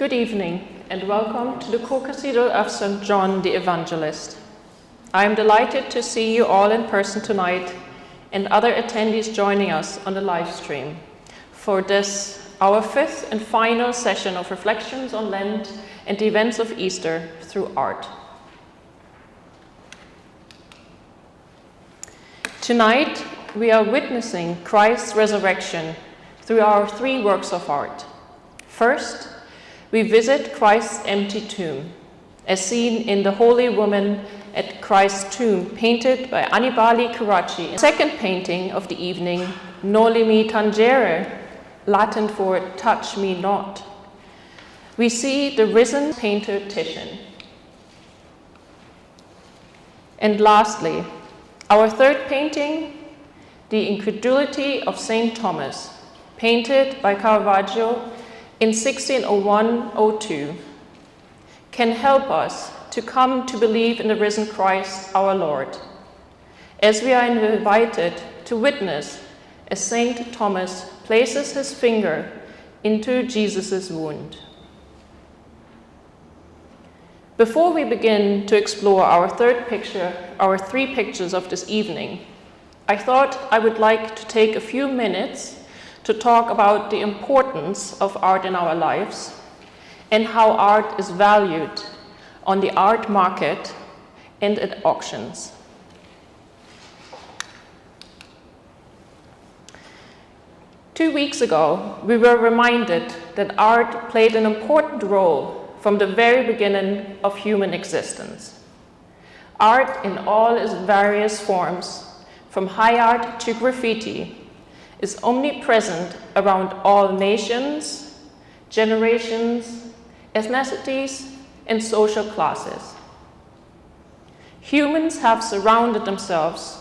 Good evening and welcome to the Co-Cathedral of St. John the Evangelist. I am delighted to see you all in person tonight and other attendees joining us on the live stream for this, our fifth and final session of reflections on Lent and the events of Easter through art. Tonight, we are witnessing Christ's resurrection through our three works of art. First, we visit Christ's empty tomb, as seen in the Holy Woman at Christ's tomb, painted by Annibale Carracci. Second painting of the evening, Noli mi tangere, Latin for touch me not. We see the risen painter Titian. And lastly, our third painting, The Incredulity of St. Thomas, painted by Caravaggio in 1601-02, can help us to come to believe in the risen Christ our Lord, as we are invited to witness as St. Thomas places his finger into Jesus' wound. Before we begin to explore our three pictures of this evening, I thought I would like to take a few minutes to talk about the importance of art in our lives and how art is valued on the art market and at auctions. Two weeks ago, we were reminded that art played an important role from the very beginning of human existence. Art in all its various forms, from high art to graffiti, is omnipresent around all nations, generations, ethnicities, and social classes. Humans have surrounded themselves,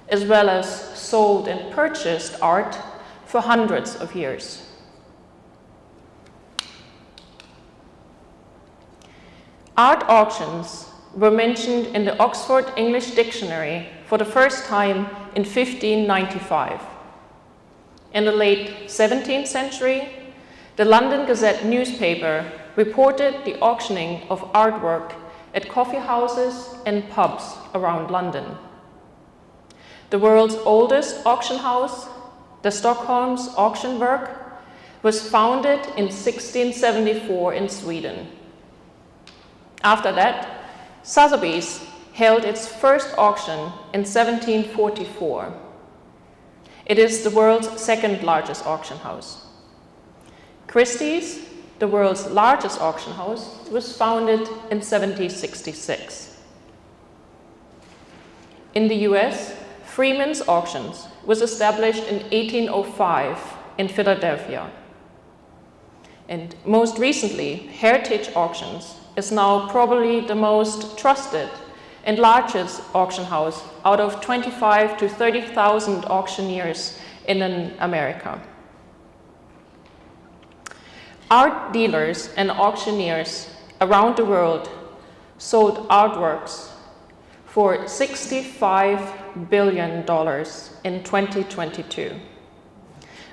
as well as sold and purchased art for hundreds of years. Art auctions were mentioned in the Oxford English Dictionary for the first time in 1595. In the late 17th century, the London Gazette newspaper reported the auctioning of artwork at coffee houses and pubs around London. The world's oldest auction house, the Stockholm's Auctionverk, was founded in 1674 in Sweden. After that, Sotheby's held its first auction in 1744. It is the world's second largest auction house. Christie's, the world's largest auction house, was founded in 1766. In the US, Freeman's Auctions was established in 1805 in Philadelphia. And most recently, Heritage Auctions is now probably the most trusted and largest auction house out of 25 to 30,000 auctioneers in America. Art dealers and auctioneers around the world sold artworks for $65 billion in 2022,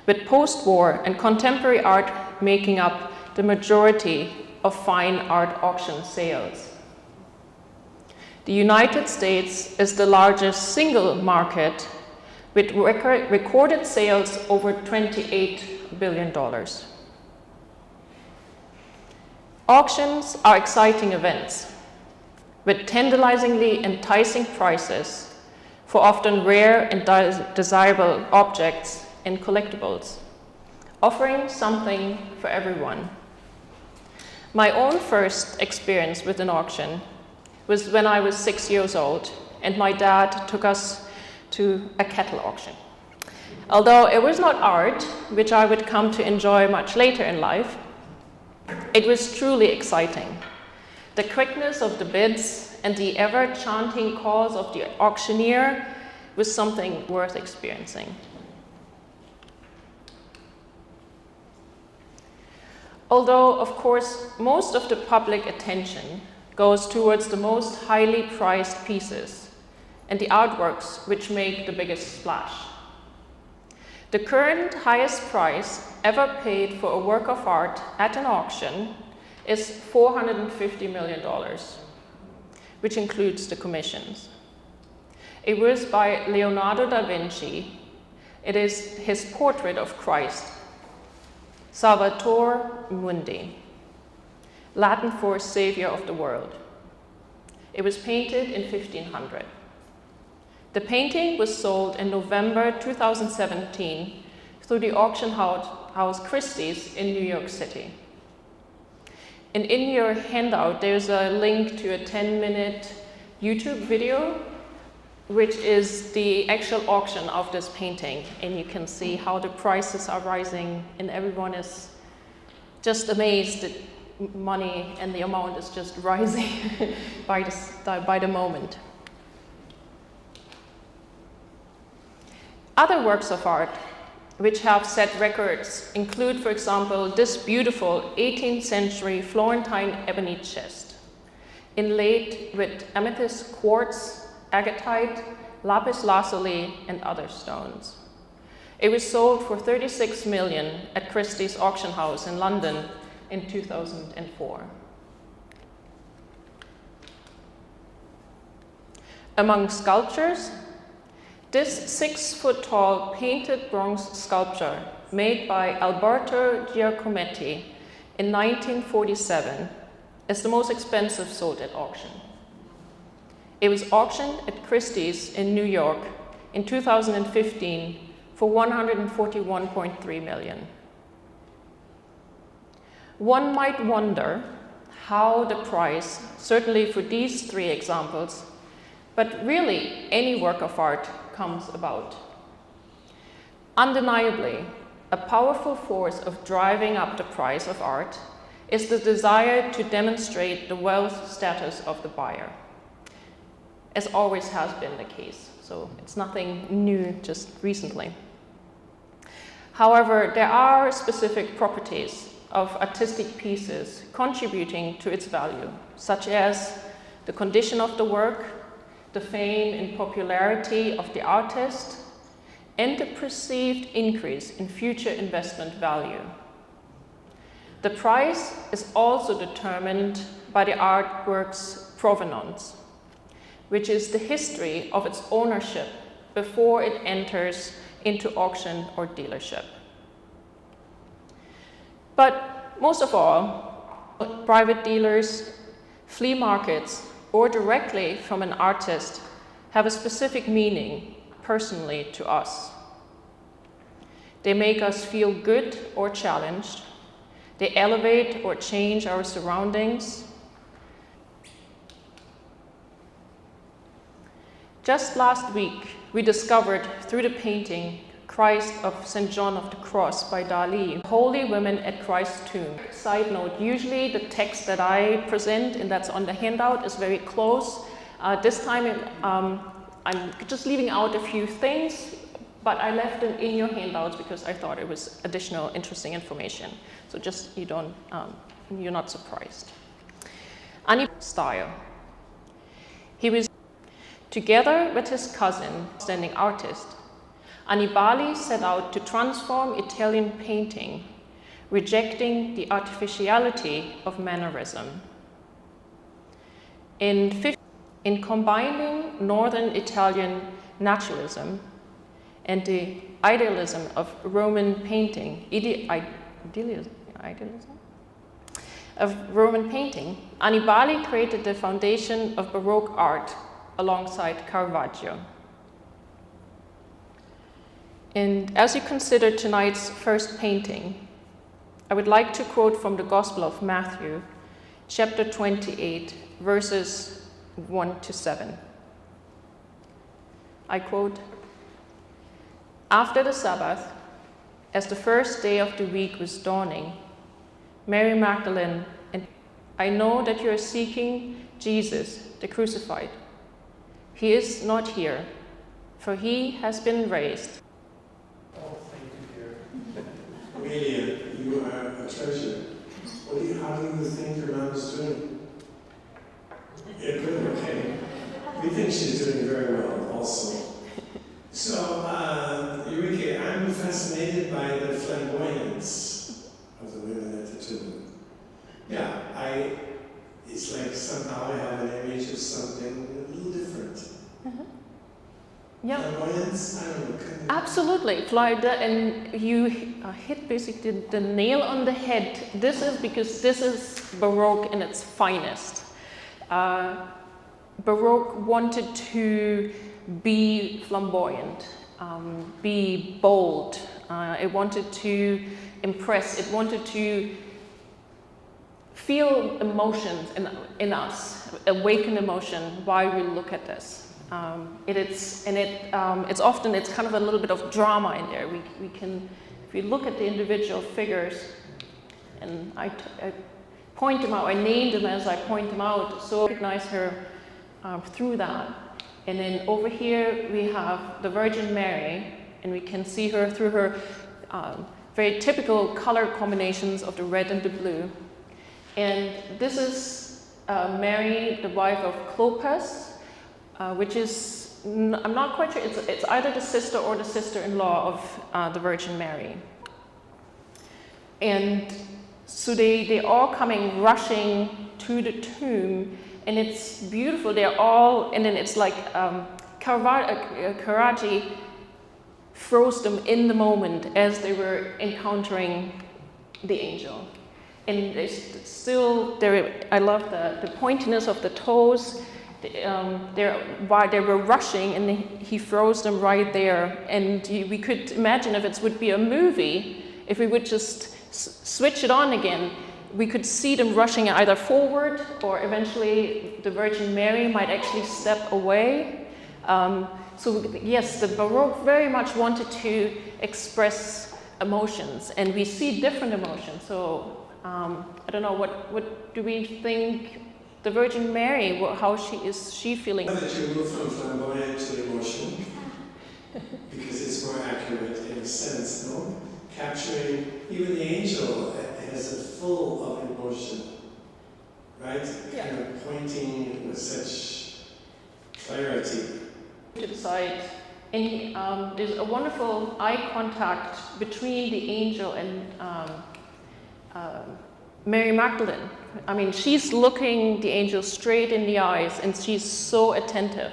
with post-war and contemporary art making up the majority of fine art auction sales. The United States is the largest single market with recorded sales over $28 billion. Auctions are exciting events with tantalizingly enticing prices for often rare and desirable objects and collectibles, offering something for everyone. My own first experience with an auction was when I was 6 years old and my dad took us to a cattle auction. Although it was not art, which I would come to enjoy much later in life, it was truly exciting. The quickness of the bids and the ever-chanting calls of the auctioneer was something worth experiencing. Although, of course, most of the public attention goes towards the most highly priced pieces and the artworks which make the biggest splash. The current highest price ever paid for a work of art at an auction is $450 million, which includes the commissions. It was by Leonardo da Vinci. It is his portrait of Christ, Salvator Mundi, Latin for Savior of the World. It was painted in 1500. The painting was sold in November 2017 through the auction house Christie's in New York City. And in your handout, there's a link to a 10-minute YouTube video, which is the actual auction of this painting. And you can see how the prices are rising, and everyone is just amazed that money and the amount is just rising by the moment. Other works of art which have set records include, for example, this beautiful 18th century Florentine ebony chest, inlaid with amethyst quartz, agatite, lapis lazuli, and other stones. It was sold for $36 million at Christie's auction house in London in 2004. Among sculptures, this 6-foot-tall painted bronze sculpture made by Alberto Giacometti in 1947 is the most expensive sold at auction. It was auctioned at Christie's in New York in 2015 for $141.3 million. One might wonder how the price, certainly for these three examples, but really any work of art, comes about. Undeniably, a powerful force of driving up the price of art is the desire to demonstrate the wealth status of the buyer, as always has been the case. So it's nothing new just recently. However, there are specific properties of artistic pieces contributing to its value, such as the condition of the work, the fame and popularity of the artist, and the perceived increase in future investment value. The price is also determined by the artwork's provenance, which is the history of its ownership before it enters into auction or dealership. But most of all, private dealers, flea markets, or directly from an artist have a specific meaning personally to us. They make us feel good or challenged. They elevate or change our surroundings. Just last week, we discovered through the painting Christ of St. John of the Cross by Dali, Holy Women at Christ's Tomb. Side note, usually the text that I present and that's on the handout is very close. This time I'm just leaving out a few things, but I left them in your handouts because I thought it was additional interesting information. So just you're not surprised. Ani style. He was together with his cousin, standing artist. Annibale set out to transform Italian painting, rejecting the artificiality of mannerism. In combining Northern Italian naturalism and the idealism of Roman painting, Annibale created the foundation of Baroque art alongside Caravaggio. And as you consider tonight's first painting, I would like to quote from the Gospel of Matthew, chapter 28, verses 1 to 7. I quote, "After the Sabbath, as the first day of the week was dawning, Mary Magdalene and I know that you are seeking Jesus, the crucified. He is not here, for he has been raised." Oh, thank you, dear. Amelia, you are a treasure. How do you think your mom is doing? Yeah, good, okay. We think she's doing very well also. So, Ulrike, I'm fascinated by the flamboyance of the women at the tomb. Yeah, I it's like somehow I have an image of something a little different. Yeah. Flamboyance, I don't know. Absolutely, and you hit basically the nail on the head. This is because this is Baroque in its finest. Baroque wanted to be flamboyant, be bold. It wanted to impress. It wanted to feel emotions in us, awaken emotion while we look at this. It's often kind of a little bit of drama in there. We can, if we look at the individual figures, and I point them out, I name them as I point them out, so I recognize her through that. And then over here we have the Virgin Mary, and we can see her through her very typical color combinations of the red and the blue. And this is Mary, the wife of Clopas, which is, I'm not quite sure, it's either the sister or the sister-in-law of the Virgin Mary. And so they all coming rushing to the tomb, and it's beautiful. They're all, and then it's like Carraggi froze them in the moment as they were encountering the angel. And I love the pointiness of the toes. While they were rushing, and he froze them right there. And we could imagine if it would be a movie, if we would just switch it on again, we could see them rushing either forward, or eventually the Virgin Mary might actually step away. So yes, the Baroque very much wanted to express emotions, and we see different emotions. So I don't know, what do we think the Virgin Mary, how is she feeling? That you move from flamboyant to emotion, because it's more accurate in a sense, no? Capturing, even the angel has a full of emotion, right? Yeah. Kind of pointing with such clarity. To the side, and there's a wonderful eye contact between the angel and Mary Magdalene. I mean, she's looking the angel straight in the eyes, and she's so attentive.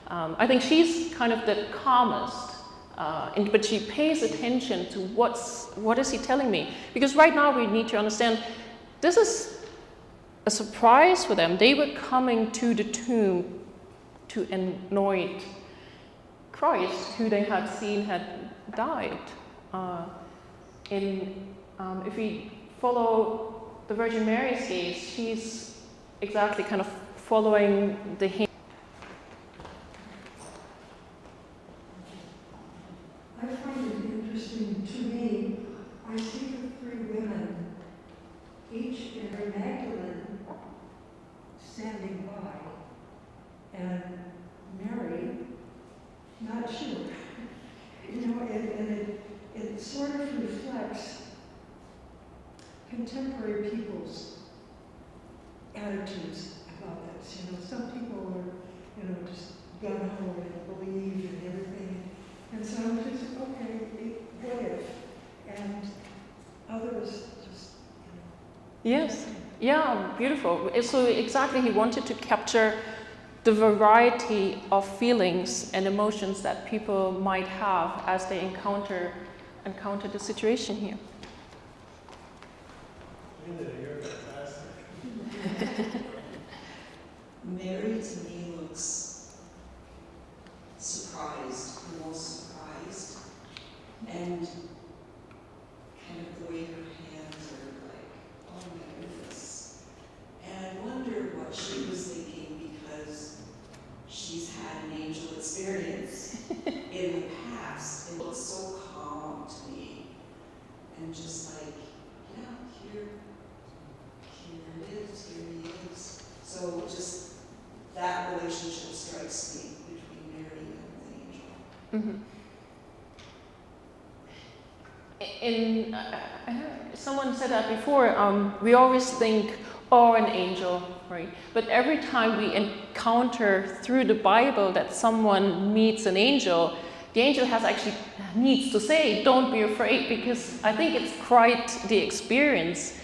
I think she's kind of the calmest, but she pays attention to what is he telling me? Because right now we need to understand, this is a surprise for them. They were coming to the tomb to anoint Christ, who they had seen had died. If we follow the Virgin Mary's gaze, she's exactly kind of following the hint. I find it interesting. To me, I see the three women, each in her Magdalene, standing by, and Mary, not sure. You know, and it sort of reflects contemporary people's attitudes about this. You know, some people are, you know, just gung-ho and believe in everything. And so I'm just, okay, what if? And others just, you know. Yes, yeah, beautiful. So exactly, he wanted to capture the variety of feelings and emotions that people might have as they encounter the situation here. Linda, you're fantastic. Mary to me looks surprised, almost surprised, and kind of the way her hands are like, oh my goodness. And I wonder what she was thinking, because she's had an angel experience in the past, and it looks so calm to me, and just like, yeah, here it is, here he is. So just that relationship strikes me between Mary and the angel. Mm-hmm. Someone said that before, we always think, oh, an angel, right? But every time we encounter through the Bible that someone meets an angel, the angel needs to say, don't be afraid, because I think it's quite the experience.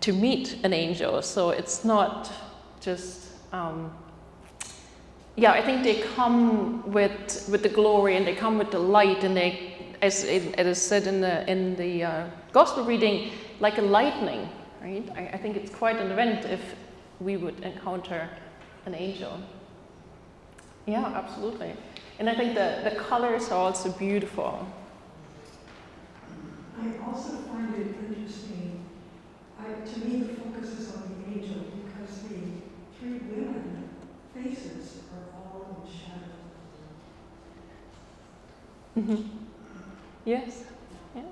to meet an angel. So it's not just, I think they come with the glory, and they come with the light, and they, as it is said in the gospel reading, like a lightning, right? I think it's quite an event if we would encounter an angel. Yeah, absolutely. And I think the colors are also beautiful. I also find it interesting, to me the focus is on the angel because the three women faces are all in shadow. Mm-hmm. Yes. Yeah.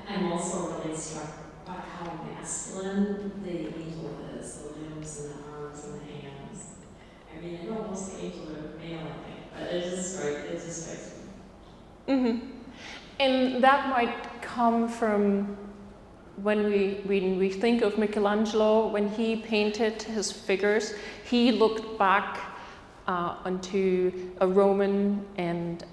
I'm also really struck by how masculine the angel is, the limbs and the arms and the hands. I mean, I know most angels are male, I think, but it just strikes me. Mm-hmm. And that might come from when we think of Michelangelo, when he painted his figures, he looked back onto a Roman and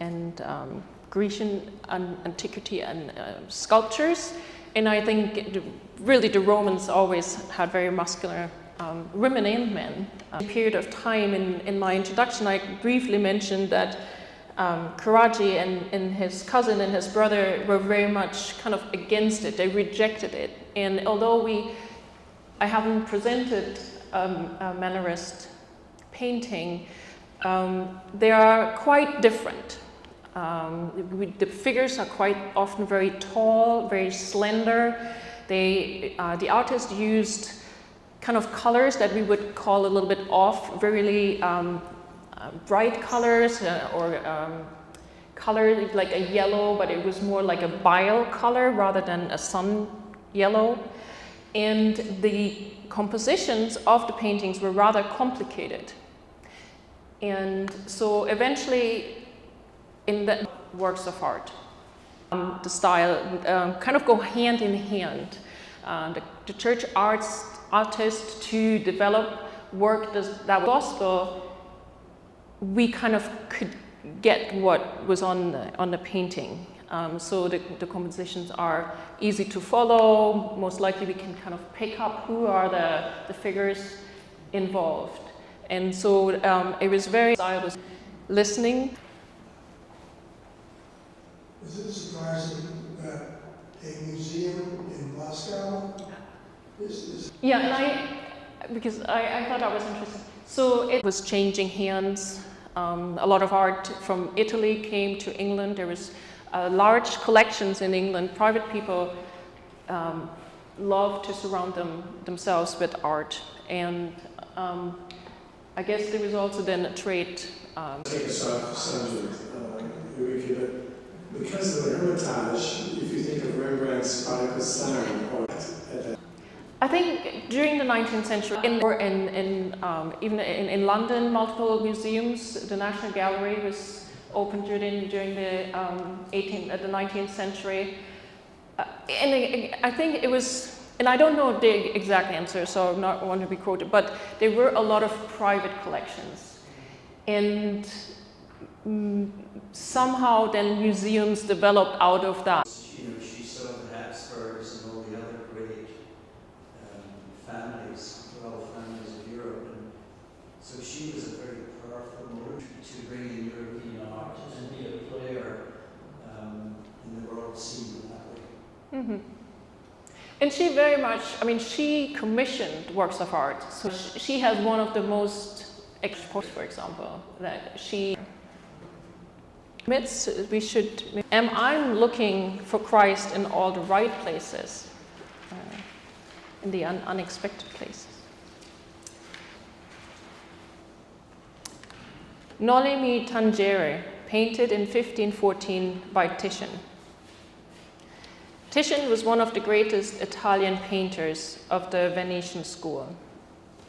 Grecian antiquity and sculptures, and I think really the Romans always had very muscular women and men. A period of time in my introduction, I briefly mentioned that Karaji and his cousin and his brother were very much kind of against it. They rejected it. And although I haven't presented a Mannerist painting, they are quite different. The figures are quite often very tall, very slender. The artist used kind of colors that we would call a little bit off, very bright colors or color like a yellow, but it was more like a bile color rather than a sun yellow. And the compositions of the paintings were rather complicated. And so eventually in the works of art, the style kind of go hand in hand. The church artist to develop work that was gospel, we kind of could get what was on the painting. So the compositions are easy to follow. Most likely we can kind of pick up who are the figures involved. And so it was I was listening. Is it surprising that a museum in Moscow is... Yeah, and because I thought that was interesting. So it was changing hands. A lot of art from Italy came to England. There was large collections in England. Private people love to surround themselves with art. And I guess there was also then a trade. Take a soft subject, Ulrike, but because of the Hermitage, if you think of Rembrandt's Prodigal Son, or I think during the 19th century, even in London, multiple museums. The National Gallery was opened during the 19th century, and I think it was. And I don't know the exact answer, so I don't want to be quoted. But there were a lot of private collections, and somehow then museums developed out of that. You know, she saw the Habsburgs and all the other great families, royal families of Europe, and so she was a very powerful motor to bring in European art and be a player in the world scene in that way. Mm-hmm. And she very much, she commissioned works of art. So she has one of the most exports, for example, that she admits we should. I'm looking for Christ in all the right places, in the unexpected places. Noli mi tangere, painted in 1514 by Titian. Titian was one of the greatest Italian painters of the Venetian school.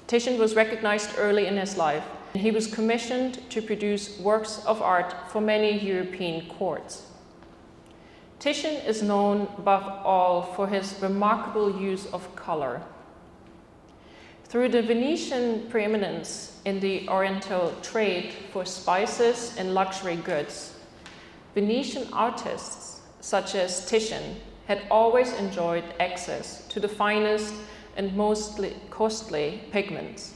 Titian was recognized early in his life. He was commissioned to produce works of art for many European courts. Titian is known above all for his remarkable use of color. Through the Venetian preeminence in the Oriental trade for spices and luxury goods, Venetian artists such as Titian had always enjoyed access to the finest and most costly pigments.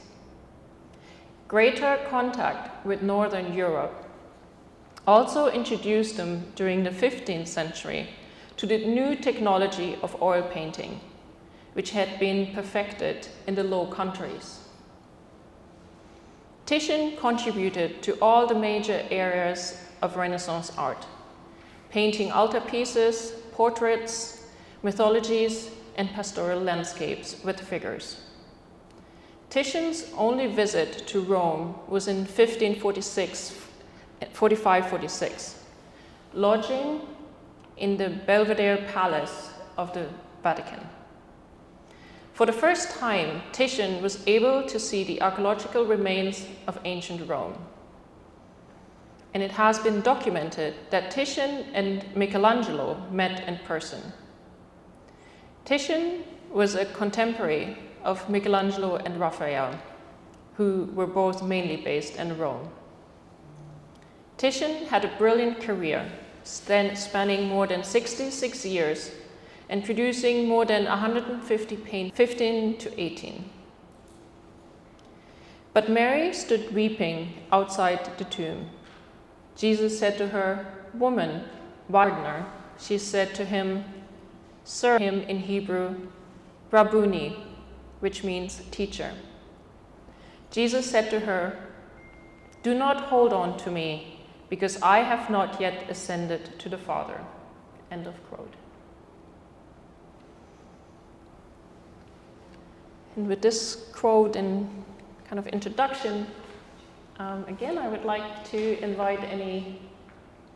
Greater contact with Northern Europe also introduced them during the 15th century to the new technology of oil painting, which had been perfected in the Low Countries. Titian contributed to all the major areas of Renaissance art, painting altarpieces, portraits, mythologies, and pastoral landscapes with figures. Titian's only visit to Rome was in 1545-46, lodging in the Belvedere Palace of the Vatican. For the first time, Titian was able to see the archaeological remains of ancient Rome. And it has been documented that Titian and Michelangelo met in person. Titian was a contemporary of Michelangelo and Raphael, who were both mainly based in Rome. Titian had a brilliant career, spanning more than 66 years and producing more than 150 paintings, 15 to 18. But Mary stood weeping outside the tomb. Jesus said to her, "Woman, Wagner," she said to him, "Sir," him in Hebrew, Rabboni, which means teacher. Jesus said to her, "Do not hold on to me, because I have not yet ascended to the Father." End of quote. And with this quote and kind of introduction, again, I would like to invite any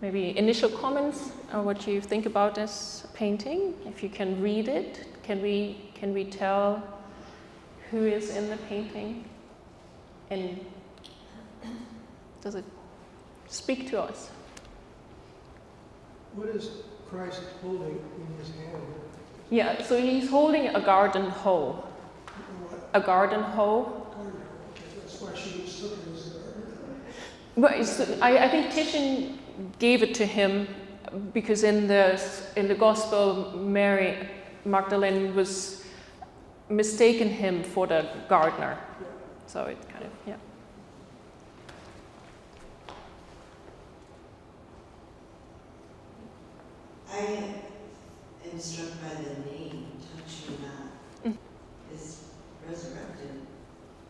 maybe initial comments on what you think about this painting. If you can read it, can we tell who is in the painting? And does it speak to us? What is Christ holding in his hand? Yeah, so he's holding a garden hoe. A garden hoe. That's why she was looking as a gardener. But I think Titian gave it to him because in the Gospel, Mary Magdalene was mistaken him for the gardener. So it kind of, yeah. I am struck by the name, Touch Me Not, is resurrected.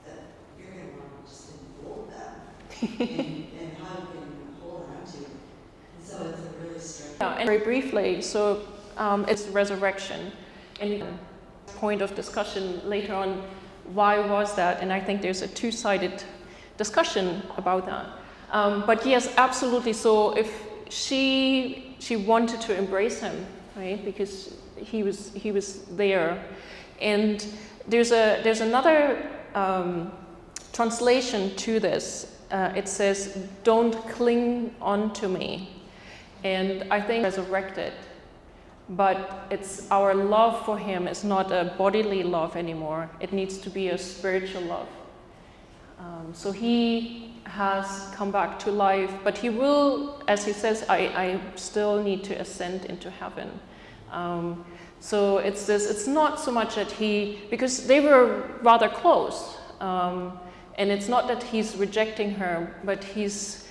That you're going to want to just enfold that and how you can hold on to it. And so it's a really striking. Yeah, and very briefly, so it's resurrection. And point of discussion later on, why was that? And I think there's a two-sided discussion about that. But yes, absolutely. So if she wanted to embrace him, right? Because he was there. And there's another translation to this. It says, "Don't cling on to me." And I think resurrected. But it's our love for him is not a bodily love anymore. It needs to be a spiritual love. So he has come back to life, but he will, as he says, I still need to ascend into heaven. So it's this. It's not so much that because they were rather close, and it's not that he's rejecting her, but he's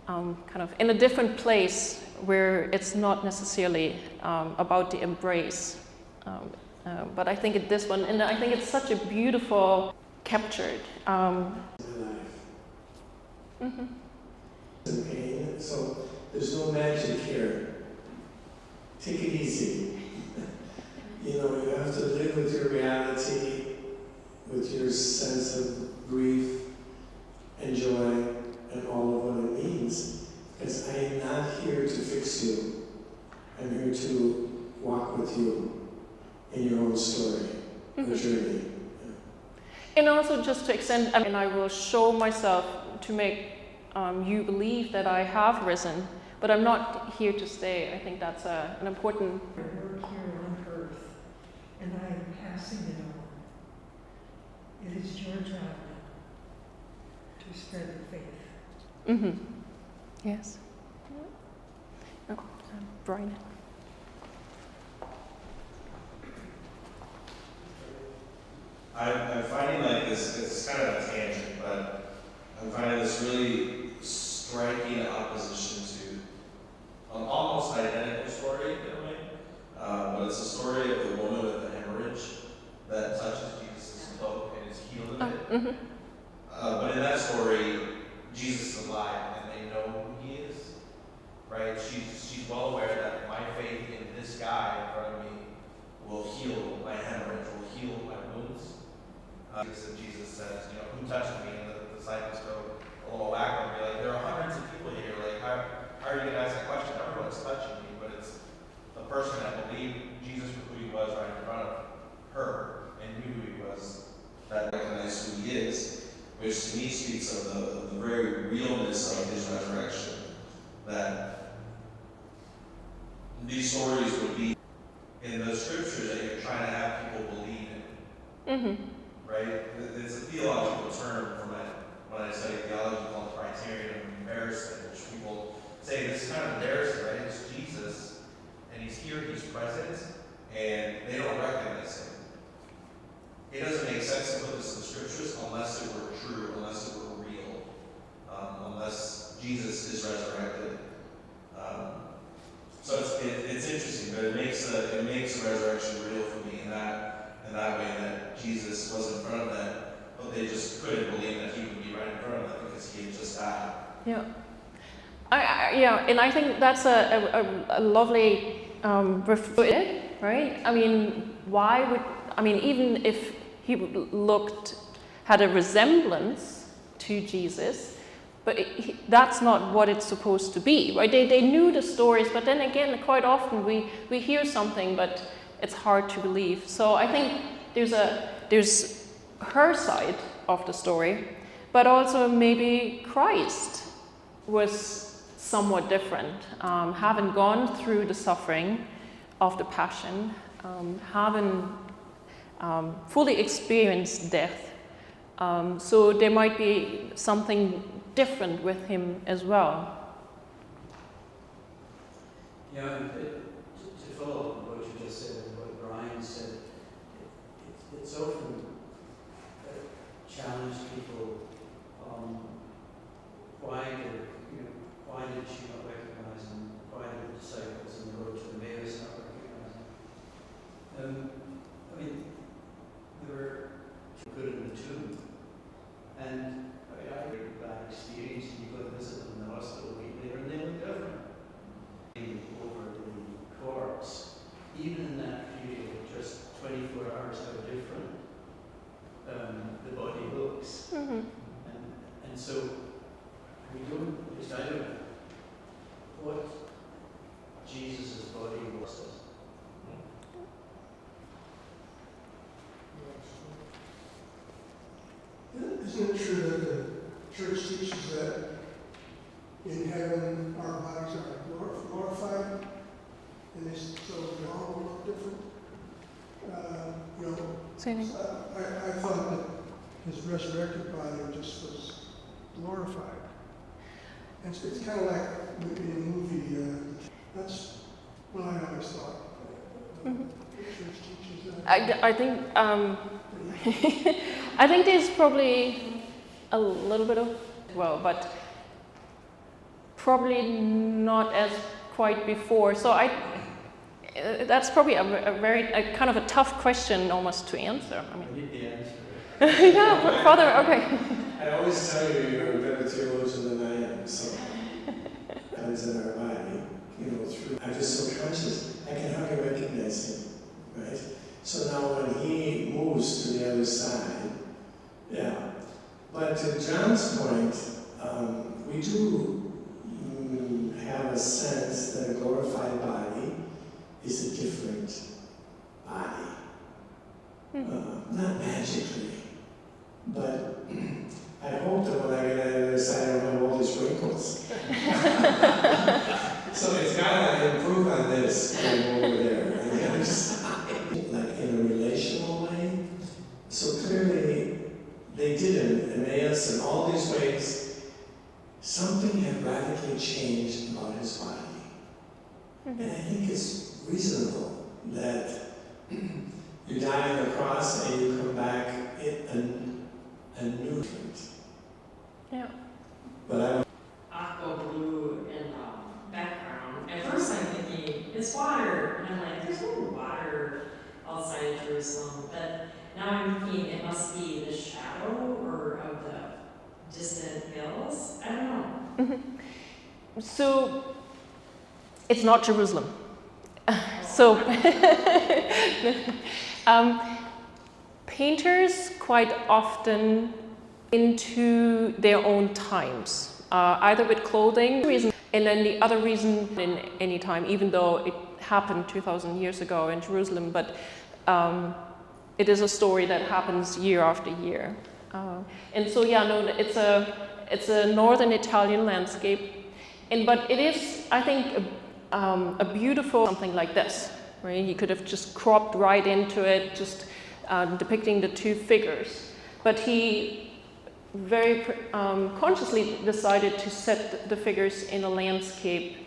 kind of in a different place where it's not necessarily about the embrace. But I think this one, and I think it's such a beautiful captured. Mm-hmm. Pain, so there's no magic here. Take it easy. You have to live with your reality, with your sense of grief and joy and all of what it means. Because I am not here to fix you. I'm here to walk with you in your own story, or journey. And also just to extend, and I will show myself to make you believe that I have risen, but I'm not here to stay. I think that's an important... Work here on earth, and I am passing it on. It is your job to spread the faith. Mm-hmm. Yes. Oh, Brian. I'm finding like this, it's kind of a tangent, but I'm finding this really striking opposition to an almost identical story in a way, but it's a story of the woman with the hemorrhage that touches Jesus' cloak and is healed of it. Mm-hmm. But in that story, Jesus is alive and they know who he is, right? She's well aware that my faith in this guy in front of me will heal my hemorrhage, will heal my wounds. Jesus says, you know, who touched me? And the disciples go a little whack and be like, there are hundreds of people here. Like, how are you going to ask that question? Everyone's touching me, but it's the person that believed Jesus for who he was right in front of her and knew who he was that recognized who he is, which to me speaks of the very realness of his resurrection. That these stories would be in the scriptures that you're trying to have people believe in. Mm-hmm. Right? It's a theological term when I study theology called criterion of embarrassment, which people say this is kind of embarrassing, right? It's Jesus, and he's here, he's present, and they don't recognize him. It doesn't make sense to put this in the scriptures unless it were true, unless it were real, unless Jesus is resurrected. So it's interesting, but it makes the resurrection real for me in that way, that Jesus was in front of them, but they just couldn't believe that he would be right in front of them because he had just died. Yeah. Yeah, and I think that's a lovely right? I mean, even if he had a resemblance to Jesus, but that's not what it's supposed to be, right? They knew the stories, but then again, quite often we hear something, but it's hard to believe. So I think there's her side of the story, but also maybe Christ was somewhat different, having gone through the suffering of the Passion, having fully experienced death. So there might be something different with him as well. Yeah, to follow up on what you just said and what Brian said, it's often challenged people on why did she not recognize him? Why did the disciples on the road to Emmaus not recognize him? They were put in the tomb, and I had a bad experience. You go visit them in the hospital a week later, and they look different. Over the corpse, even in that period of just 24 hours, how different the body looks. Mm-hmm. And so we don't, at least I don't know what Jesus' body was. Isn't it true that the church teaches that in heaven our bodies are glorified, and so they all look different? I thought that his resurrected body just was glorified. And so it's kind of like in a movie. That's what I always thought. Mm-hmm. The church teaches that. I think I think there's probably a little bit of but probably not as quite before. So that's probably a very kind of a tough question almost to answer. I mean, I need the answer. yeah, Father. Okay. I always tell you you're a better theologian than I am. So I was in our body, through. I'm just so conscious. I can hardly recognize him, right? So now when he moves to the other side, yeah. But to John's point, we do have a sense that a glorified body is a different body. Not magically, but I hope that when I get on the other side I don't have all these wrinkles. So it's gotta improve on this going over there. On the other side, like in a relational way. So clearly they did in Emmaus in all these ways. Something had radically changed about his body. And I think it's reasonable that you die on the cross and you come back now I'm thinking it must be the shadow or of the distant hills. I don't know. So it's not Jerusalem. So painters quite often into their own times, either with clothing reason, and then the other reason in any time, even though it happened 2,000 years ago in Jerusalem, but it is a story that happens year after year. And so yeah, no, it's a northern Italian landscape, but it is, I think, a beautiful something like this, right? He could have just cropped right into it, just depicting the two figures, but he very consciously decided to set the figures in a landscape,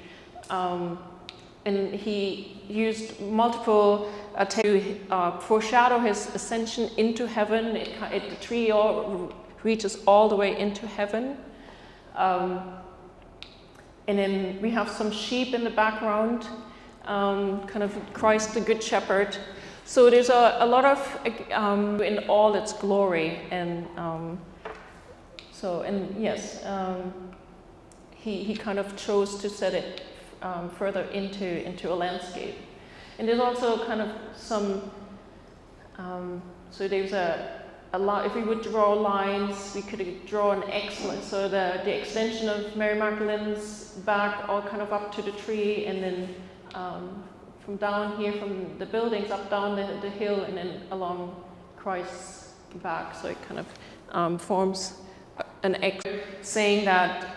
and he used multiple to foreshadow his ascension into heaven. The tree reaches all the way into heaven. And then we have some sheep in the background, kind of Christ the Good Shepherd. So there's a lot of, in all its glory. And yes, he kind of chose to set it further into a landscape. And there's also kind of some, so there's a lot, if we would draw lines, we could draw an excellent, so the extension of Mary Magdalene's back all kind of up to the tree, and then from down here, from the buildings up down the hill, and then along Christ's back. So it kind of forms an X, saying that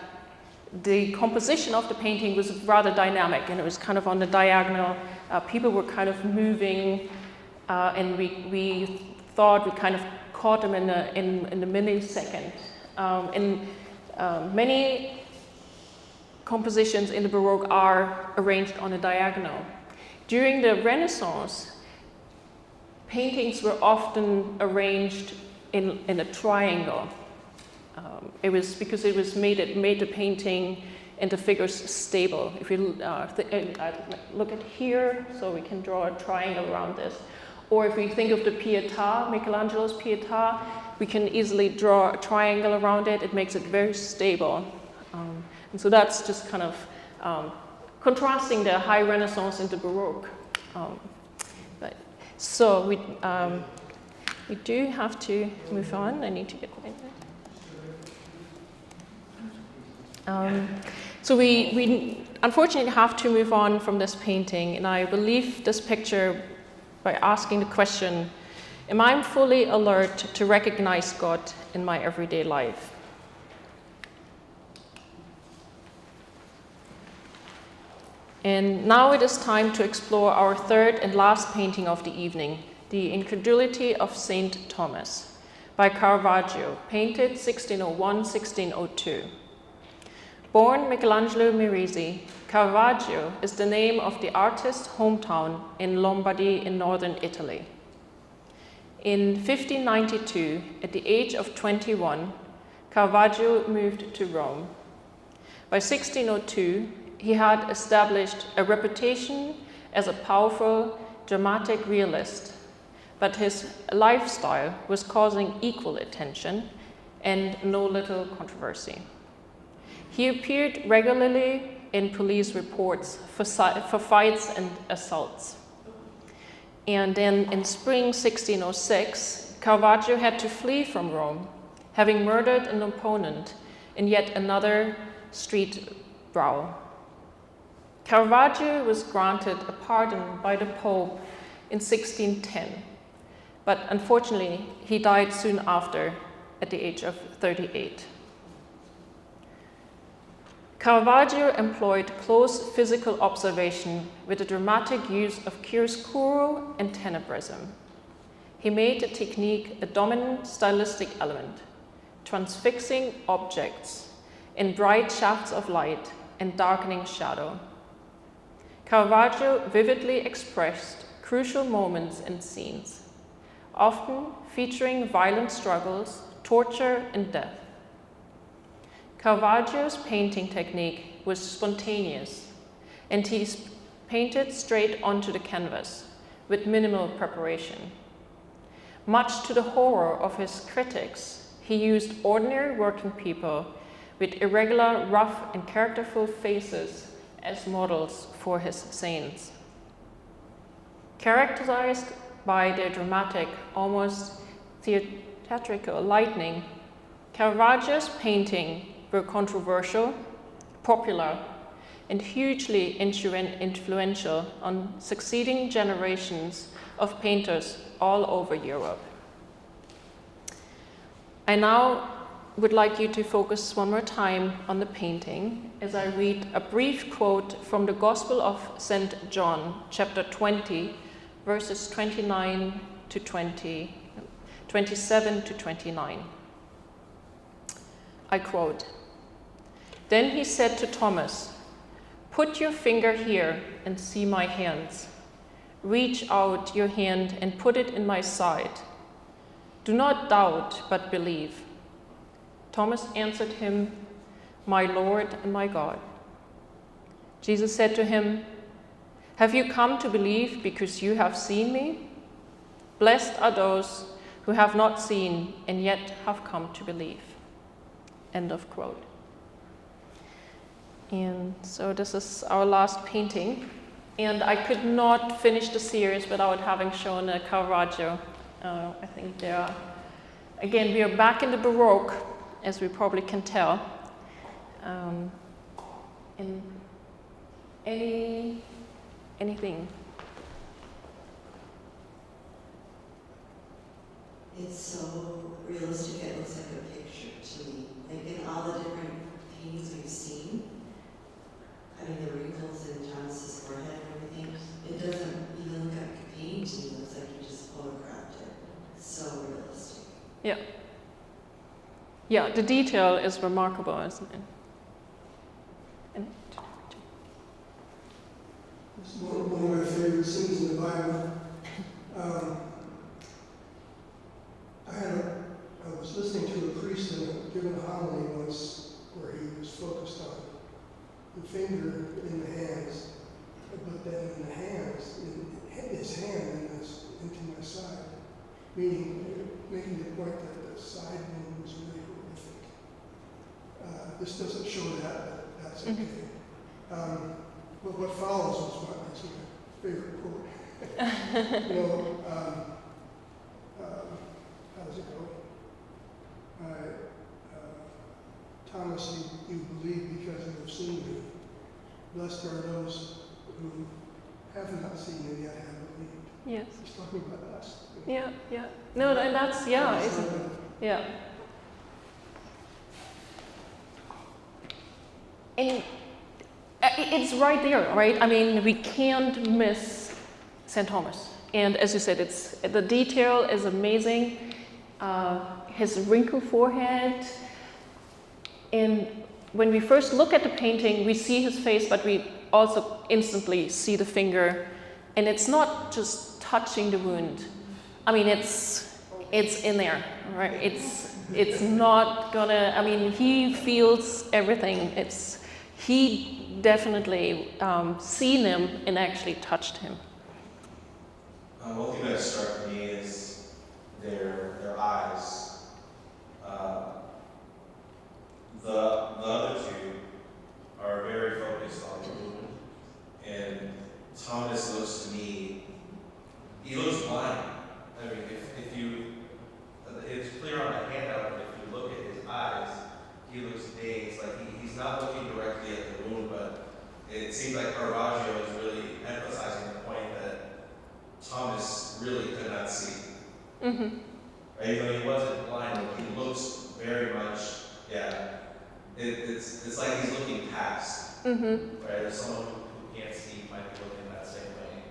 the composition of the painting was rather dynamic, and it was kind of on the diagonal. People were kind of moving, and we thought we kind of caught them in the millisecond. Many compositions in the Baroque are arranged on a diagonal. During the Renaissance, paintings were often arranged in a triangle. It was because it made the painting and the figures stable. If we look at here, so we can draw a triangle around this. Or if we think of the Pietà, Michelangelo's Pietà, we can easily draw a triangle around it. It makes it very stable. And so that's just kind of contrasting the high Renaissance and the Baroque. So we do have to move on. I need to get right there. So we unfortunately have to move on from this painting, and I will leave this picture by asking the question, am I fully alert to recognize God in my everyday life? And now it is time to explore our third and last painting of the evening, The Incredulity of Saint Thomas, by Caravaggio, painted 1601-1602. Born Michelangelo Merisi, Caravaggio is the name of the artist's hometown in Lombardy in northern Italy. In 1592, at the age of 21, Caravaggio moved to Rome. By 1602, he had established a reputation as a powerful, dramatic realist, but his lifestyle was causing equal attention and no little controversy. He appeared regularly in police reports for fights and assaults. And then in spring 1606, Caravaggio had to flee from Rome, having murdered an opponent in yet another street brawl. Caravaggio was granted a pardon by the Pope in 1610, but unfortunately he died soon after at the age of 38. Caravaggio employed close physical observation with the dramatic use of chiaroscuro and tenebrism. He made the technique a dominant stylistic element, transfixing objects in bright shafts of light and darkening shadow. Caravaggio vividly expressed crucial moments and scenes, often featuring violent struggles, torture, and death. Caravaggio's painting technique was spontaneous, and he painted straight onto the canvas with minimal preparation. Much to the horror of his critics, he used ordinary working people with irregular, rough, and characterful faces as models for his saints. Characterized by their dramatic, almost theatrical lighting, Caravaggio's paintings were controversial, popular, and hugely influential on succeeding generations of painters all over Europe. I now would like you to focus one more time on the painting as I read a brief quote from the Gospel of St. John, chapter 20, verses 27 to 29. I quote, "Then he said to Thomas, 'Put your finger here and see my hands. Reach out your hand and put it in my side. Do not doubt, but believe.' Thomas answered him, 'My Lord and my God.' Jesus said to him, 'Have you come to believe because you have seen me? Blessed are those who have not seen and yet have come to believe." End of quote. And so this is our last painting. And I could not finish the series without having shown a Caravaggio. I think there are, again, we are back in the Baroque, as we probably can tell. In anything? It's so realistic, it looks like a picture to me. Like in all the different paintings we've seen, I mean the wrinkles in Thomas's forehead and everything, it doesn't even look like a painting to me, it looks like you just photographed it. It's so realistic. Yeah. Yeah, the detail is remarkable, isn't it? It's one of my favorite scenes in the Bible. I was listening to a priest giving a homily once where he was focused on the finger in the hands, but then in the hands, in his hand into my side, meaning making the point that the side wound was really horrific. This doesn't show that, but that's okay. But what follows is my favorite quote. How does it go? Thomas, you believe because you have seen me. Blessed are those who have not seen and yet have believed. Yes. He's talking about us. Yeah, yeah. No, and that's, yeah. Yeah. And it's right there, right? I mean, we can't miss St. Thomas. And as you said, the detail is amazing. His wrinkled forehead. And when we first look at the painting, we see his face, but we also instantly see the finger. And it's not just touching the wound. I mean, it's in there, right? It's not gonna, I mean, he feels everything. He definitely seen him and actually touched him. One thing that struck me is their eyes. The other two are very focused on the wound, and Thomas looks to me, he looks blind. I mean, if you, it's clear on the handout, but if you look at his eyes, he looks dazed, like he's not looking directly at the wound, but it seems like Caravaggio is really emphasizing the point that Thomas really could not see. Mm-hmm. Right? Even though he wasn't blind, he looks very much, yeah. It's like he's looking past. Mm-hmm. Right? There's someone who can't see might be looking that same way.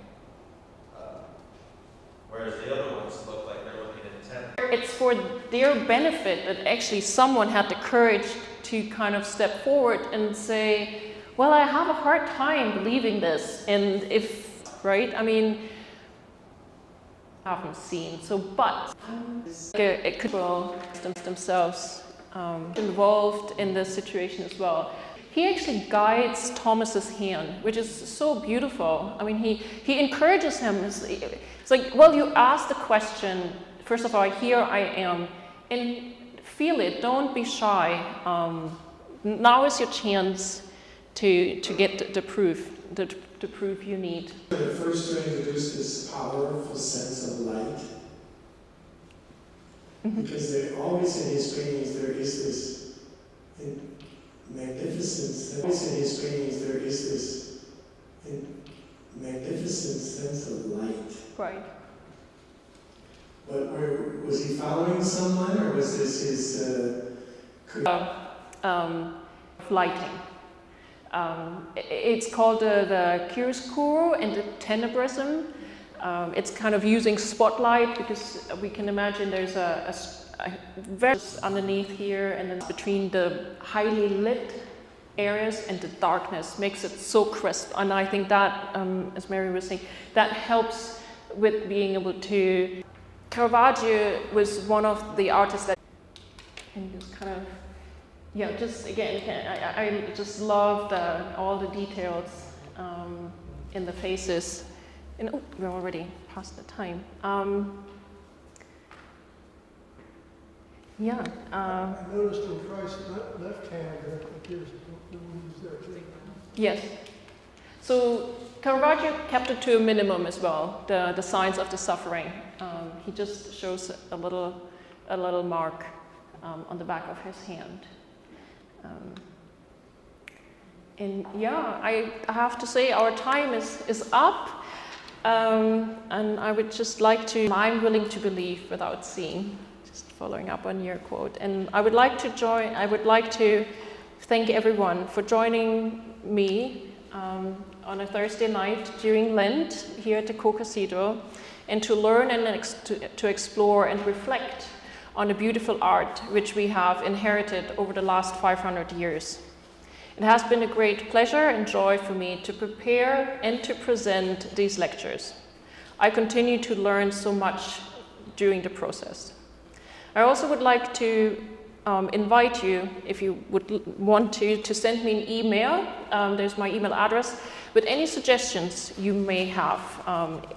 Whereas the other ones look like they're looking intently. It's for their benefit that actually someone had the courage to kind of step forward and say, well, I have a hard time believing this. And if, right, I mean, I haven't seen, so, but it could well themselves involved in this situation as well. He actually guides Thomas's hand, which is so beautiful. I mean, he encourages him. It's like, well, you asked the question first of all, here I am, and feel it, don't be shy. Now is your chance to get the proof, the proof you need. The first to introduce this powerful sense of light, because there always in his paintings there is this magnificence. Always in his paintings there is this magnificent sense of light. Right. But was he following someone, or was this his? Lighting. It's called the chiaroscuro and the tenebrism. It's kind of using spotlight, because we can imagine there's a very underneath here, and then between the highly lit areas and the darkness makes it so crisp. And I think that, as Mary was saying, that helps with being able to. Caravaggio was one of the artists that can just kind of, yeah, just again, I just loved all the details in the faces. And oh, we're already past the time. Yeah. I noticed in Christ's left hand that appears the wounds there too. Yes. So Caravaggio kept it to a minimum as well, the signs of the suffering. He just shows a little mark on the back of his hand. And yeah, I have to say our time is up. And I would just like to, I'm willing to believe without seeing, just following up on your quote. And I would like to thank everyone for joining me on a Thursday night during Lent here at the Co-Cathedral, and to learn and to explore and reflect on the beautiful art which we have inherited over the last 500 years. It has been a great pleasure and joy for me to prepare and to present these lectures. I continue to learn so much during the process. I also would like to invite you, if you would want to send me an email. There's my email address with any suggestions you may have,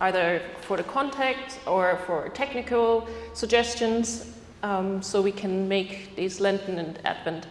either for the contact or for technical suggestions, so we can make these Lenten and Advent